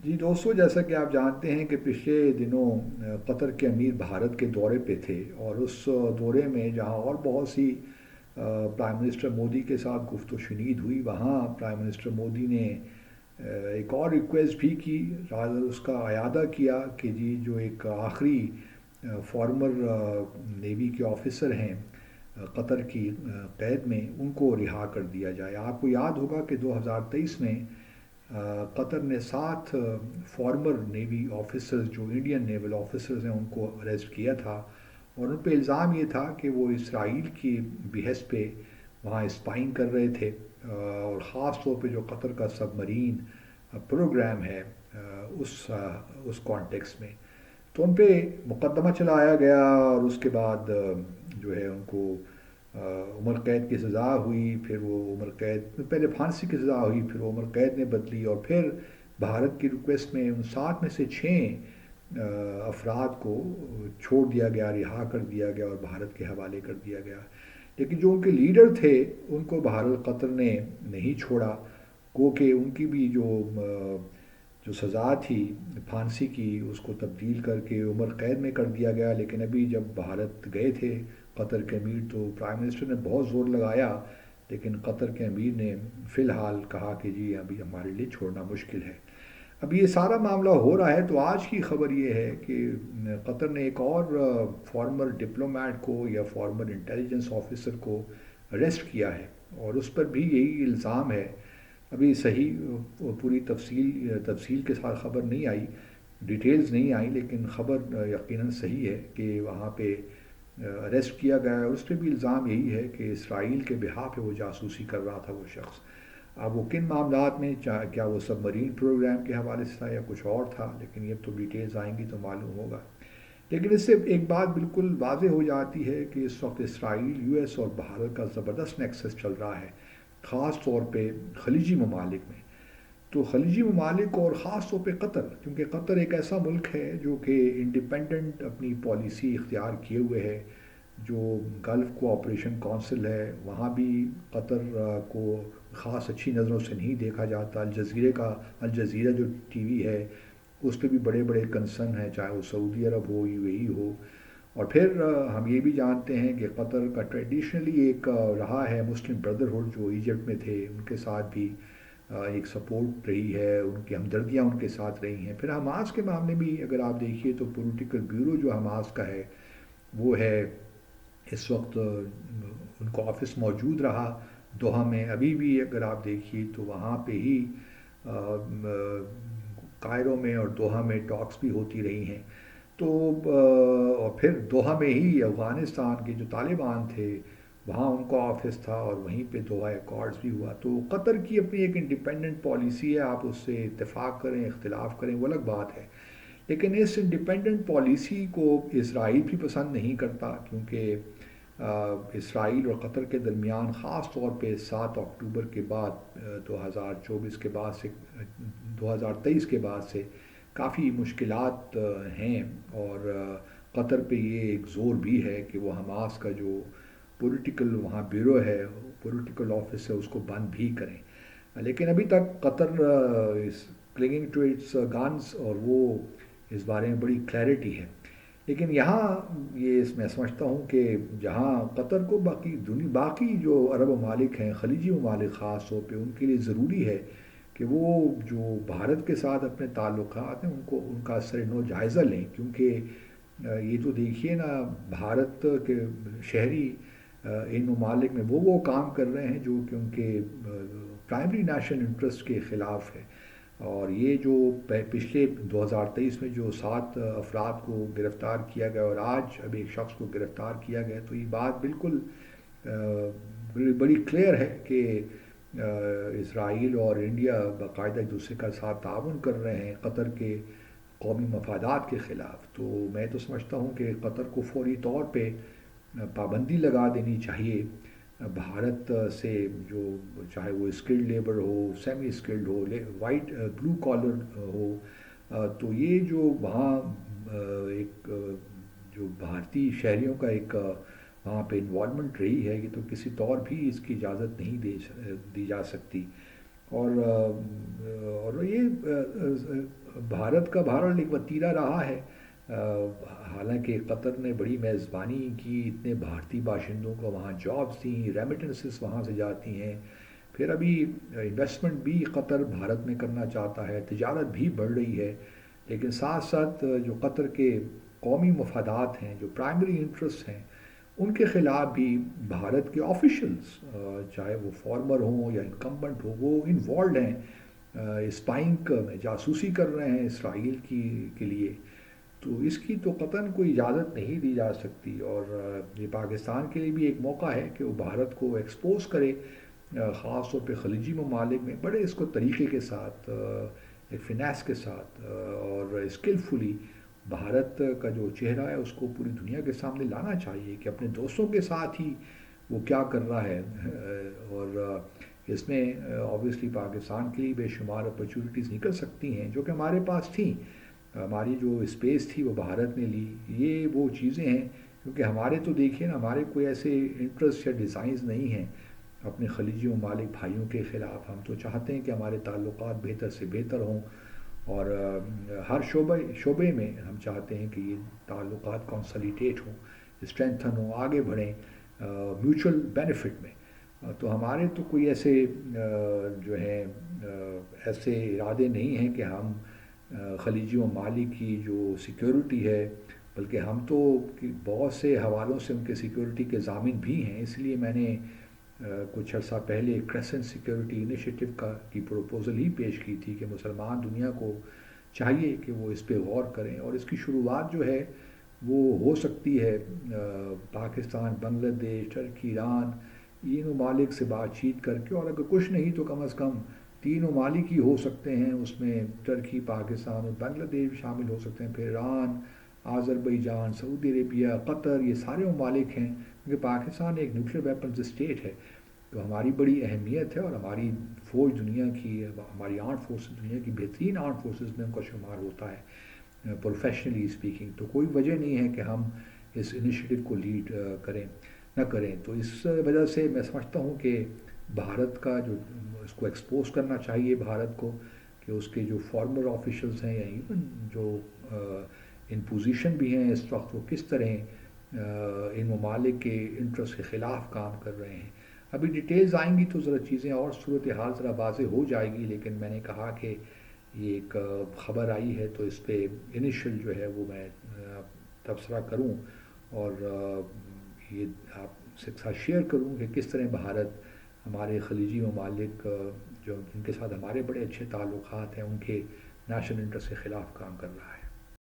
جی دوستو، جیسا کہ آپ جانتے ہیں کہ پچھلے دنوں قطر کے امیر بھارت کے دورے پہ تھے، اور اس دورے میں جہاں اور بہت سی پرائم منسٹر مودی کے ساتھ گفت و شنید ہوئی، وہاں پرائم منسٹر مودی نے ایک اور ریکویسٹ بھی کی، اس کا اعادہ کیا کہ جی جو ایک آخری فارمر نیوی کے آفیسر ہیں قطر کی قید میں، ان کو رہا کر دیا جائے۔ آپ کو یاد ہوگا کہ 2023 میں قطر نے 7 فارمر نیوی آفیسرز جو انڈین نیول آفیسرز ہیں ان کو اریسٹ کیا تھا، اور ان پہ الزام یہ تھا کہ وہ اسرائیل کی بحث پہ وہاں اسپائنگ کر رہے تھے، اور خاص طور پہ جو قطر کا سب مرین پروگرام ہے اس کانٹیکس میں، تو ان پہ مقدمہ چلایا گیا، اور اس کے بعد جو ہے ان کو عمر قید کی سزا ہوئی۔ پھر وہ عمر قید، پہلے پھانسی کی سزا ہوئی، پھر وہ عمر قید نے بدلی، اور پھر بھارت کی ریکویسٹ میں ان 7 میں سے 6 افراد کو چھوڑ دیا گیا، رہا کر دیا گیا اور بھارت کے حوالے کر دیا گیا۔ لیکن جو ان کے لیڈر تھے ان کو بہرحال قطر نے نہیں چھوڑا، گو کہ ان کی بھی جو سزا تھی پھانسی کی اس کو تبدیل کر کے عمر قید میں کر دیا گیا۔ لیکن ابھی جب بھارت گئے تھے قطر کے امیر، تو پرائم منسٹر نے بہت زور لگایا، لیکن قطر کے امیر نے فی الحال کہا کہ جی ابھی ہمارے لیے چھوڑنا مشکل ہے۔ اب یہ سارا معاملہ ہو رہا ہے، تو آج کی خبر یہ ہے کہ قطر نے ایک اور فارمر ڈپلومیٹ کو یا فارمر انٹیلیجنس آفیسر کو اریسٹ کیا ہے، اور اس پر بھی یہی الزام ہے۔ ابھی صحیح پوری تفصیل کے ساتھ خبر نہیں آئی، ڈیٹیلز نہیں آئی، لیکن خبر یقیناً صحیح ہے کہ وہاں پہ اریسٹ کیا گیا ہے، اور اس پہ بھی الزام یہی ہے کہ اسرائیل کے بہاف پہ وہ جاسوسی کر رہا تھا وہ شخص۔ اب وہ کن معاملات میں، کیا وہ سب مرین پروگرام کے حوالے سے تھا یا کچھ اور تھا، لیکن یہ تو ڈیٹیلز آئیں گی تو معلوم ہوگا۔ لیکن اس سے ایک بات بالکل واضح ہو جاتی ہے کہ اس وقت اسرائیل، یو ایس اور بھارت کا زبردست نیکسس چل رہا ہے، خاص طور پہ خلیجی ممالک میں۔ تو خلیجی ممالک اور خاص طور پہ قطر، کیونکہ قطر ایک ایسا ملک ہے جو کہ انڈیپینڈنٹ اپنی پالیسی اختیار کیے ہوئے ہے۔ جو گلف کوآپریشن کونسل ہے وہاں بھی قطر کو خاص اچھی نظروں سے نہیں دیکھا جاتا۔ الجزیرہ جو ٹی وی ہے اس پہ بھی بڑے بڑے کنسرن ہیں، چاہے وہ سعودی عرب ہو، یو اے ای ہو۔ اور پھر ہم یہ بھی جانتے ہیں کہ قطر کا ٹریڈیشنلی ایک رہا ہے مسلم بردرہڈ، جو ایجپٹ میں تھے ان کے ساتھ بھی ایک سپورٹ رہی ہے، ان کی ہمدردیاں ان کے ساتھ رہی ہیں۔ پھر حماس کے معاملے بھی اگر آپ دیکھیے تو پولیٹیکل بیورو جو حماس کا ہے وہ ہے اس وقت، ان کا آفس موجود رہا دوحہ میں، ابھی بھی اگر آپ دیکھیے تو وہاں پہ ہی قاہرہ میں اور دوحہ میں ٹاکس بھی ہوتی رہی ہیں۔ تو اور پھر دوحہ میں ہی افغانستان کے جو طالبان تھے وہاں ان کا آفس تھا، اور وہیں پہ دوحہ ایکارڈز بھی ہوا۔ تو قطر کی اپنی ایک انڈیپینڈنٹ پالیسی ہے، آپ اس سے اتفاق کریں اختلاف کریں وہ الگ بات ہے، لیکن اس انڈیپینڈنٹ پالیسی کو اسرائیل بھی پسند نہیں کرتا، کیونکہ اسرائیل اور قطر کے درمیان خاص طور پہ 7 اکتوبر کے بعد 2024 کے بعد سے 2023 کے بعد سے کافی مشکلات ہیں، اور قطر پہ یہ ایک زور بھی ہے کہ وہ حماس کا جو پولیٹیکل وہاں بیورو ہے، پولیٹیکل آفس ہے، اس کو بند بھی کریں۔ لیکن ابھی تک قطر اس کلنگنگ ٹو اٹس گانز، اور وہ اس بارے میں بڑی کلیئرٹی ہے۔ لیکن یہاں یہ میں سمجھتا ہوں کہ جہاں قطر کو باقی جو عرب ممالک ہیں، خلیجی ممالک خاص طور پہ، ان کے لیے ضروری ہے کہ وہ جو بھارت کے ساتھ اپنے تعلقات ہیں ان کا اثر نو جائزہ لیں، کیونکہ یہ تو دیکھیے نا، بھارت کے شہری ان ممالک میں وہ کام کر رہے ہیں جو کہ ان کے پرائمری نیشنل انٹرسٹ کے خلاف ہے۔ اور یہ جو پچھلے 2023 میں جو 7 افراد کو گرفتار کیا گیا اور آج اب ایک شخص کو گرفتار کیا گیا، تو یہ بات بالکل بڑی کلیئر ہے کہ اسرائیل اور انڈیا باقاعدہ ایک دوسرے کا ساتھ تعاون کر رہے ہیں قطر کے قومی مفادات کے خلاف۔ تو میں تو سمجھتا ہوں کہ قطر کو فوری طور پہ پابندی لگا دینی چاہیے بھارت سے، جو چاہے وہ اسکلڈ لیبر ہو، سیمی اسکلڈ ہو، وائٹ بلو کالر ہو۔ تو یہ جو وہاں ایک جو بھارتی شہریوں کا ایک وہاں پہ انوالومنٹ رہی ہے، یہ تو کسی طور بھی اس کی اجازت نہیں دی جا سکتی۔ اور یہ بھارت کا بہرحال ایک وتیرہ رہا ہے۔ حالانکہ قطر نے بڑی میزبانی کی، اتنے بھارتی باشندوں کو وہاں جابس دیں، ریمیٹنسز وہاں سے جاتی ہیں، پھر ابھی انویسٹمنٹ بھی قطر بھارت میں کرنا چاہتا ہے، تجارت بھی بڑھ رہی ہے، لیکن ساتھ ساتھ جو قطر کے قومی مفادات ہیں، جو پرائمری انٹرسٹ ہیں، ان کے خلاف بھی بھارت کے آفیشلز، چاہے وہ فارمر ہوں یا انکمبنٹ ہو، وہ انوالوڈ ہیں، اسپائنگ میں جاسوسی کر رہے ہیں اسرائیل کے لیے۔ تو اس کی تو قطعاً کوئی اجازت نہیں دی جا سکتی، اور یہ پاکستان کے لیے بھی ایک موقع ہے کہ وہ بھارت کو ایکسپوز کرے، خاص طور پہ خلیجی ممالک میں بڑے اس کو طریقے کے ساتھ، ایک فنیس کے ساتھ اور اسکلفلی بھارت کا جو چہرہ ہے اس کو پوری دنیا کے سامنے لانا چاہیے کہ اپنے دوستوں کے ساتھ ہی وہ کیا کر رہا ہے۔ اور اس میں آبویسلی پاکستان کے لیے بے شمار اپرچونیٹیز نکل سکتی ہیں جو کہ ہمارے پاس تھیں، ہماری جو اسپیس تھی وہ بھارت نے لی۔ یہ وہ چیزیں ہیں، کیونکہ ہمارے تو دیکھیں نا، ہمارے کوئی ایسے انٹرسٹ یا ڈیزائنز نہیں ہیں اپنے خلیجی ممالک بھائیوں کے خلاف۔ ہم تو چاہتے ہیں کہ ہمارے تعلقات بہتر سے بہتر ہوں، اور ہر شعبے میں ہم چاہتے ہیں کہ یہ تعلقات کنسالیڈیٹ ہوں، اسٹرینتھن ہوں، آگے بڑھیں میوچل بینیفٹ میں۔ تو ہمارے تو کوئی ایسے جو ہے ایسے ارادے نہیں ہیں کہ ہم خلیجی ممالک کی جو سیکیورٹی ہے، بلکہ ہم تو بہت سے حوالوں سے ان کے سیکیورٹی کے ضامن بھی ہیں۔ اس لیے میں نے کچھ عرصہ پہلے کریسنٹ سیکیورٹی انیشیٹو کی پروپوزل ہی پیش کی تھی کہ مسلمان دنیا کو چاہیے کہ وہ اس پہ غور کریں، اور اس کی شروعات جو ہے وہ ہو سکتی ہے پاکستان، بنگلہ دیش، ٹرکی، ایران، ان ممالک سے بات چیت کر کے، اور اگر کچھ نہیں تو کم از کم تین ممالک ہی ہو سکتے ہیں، اس میں ٹرکی، پاکستان اور بنگلہ دیش بھی شامل ہو سکتے ہیں، پھر ایران، آذربائیجان، سعودی عربیہ، قطر، یہ سارے ممالک ہیں، کیونکہ پاکستان ایک نیوکلیئر ویپنز اسٹیٹ ہے۔ تو ہماری بڑی اہمیت ہے، اور ہماری فوج دنیا کی، ہماری آرم فورسز دنیا کی بہترین آرم فورسز میں ان کا شمار ہوتا ہے پروفیشنلی اسپیکنگ۔ تو کوئی وجہ نہیں ہے کہ ہم اس انیشیٹو کو لیڈ نہ کریں۔ تو اس وجہ سے میں سمجھتا ہوں کہ بھارت کا جو اس کو ایکسپوز کرنا چاہیے بھارت کو، کہ اس کے جو فارمر آفیشلز ہیں یا ایون جو ان پوزیشن بھی ہیں اس وقت، وہ کس طرح ان ممالک کے انٹرسٹ کے خلاف کام کر رہے ہیں۔ ابھی ڈیٹیلز آئیں گی تو ذرا چیزیں اور صورتحال ذرا واضح ہو جائے گی، لیکن میں نے کہا کہ یہ ایک خبر آئی ہے تو اس پہ انیشل جو ہے وہ میں تبصرہ کروں، اور یہ آپ سے ساتھ شیئر کروں کہ کس طرح بھارت ہمارے خلیجی ممالک جو جن کے ساتھ ہمارے بڑے اچھے تعلقات ہیں، ان کے نیشنل انٹرسٹ کے خلاف کام کر رہا ہے۔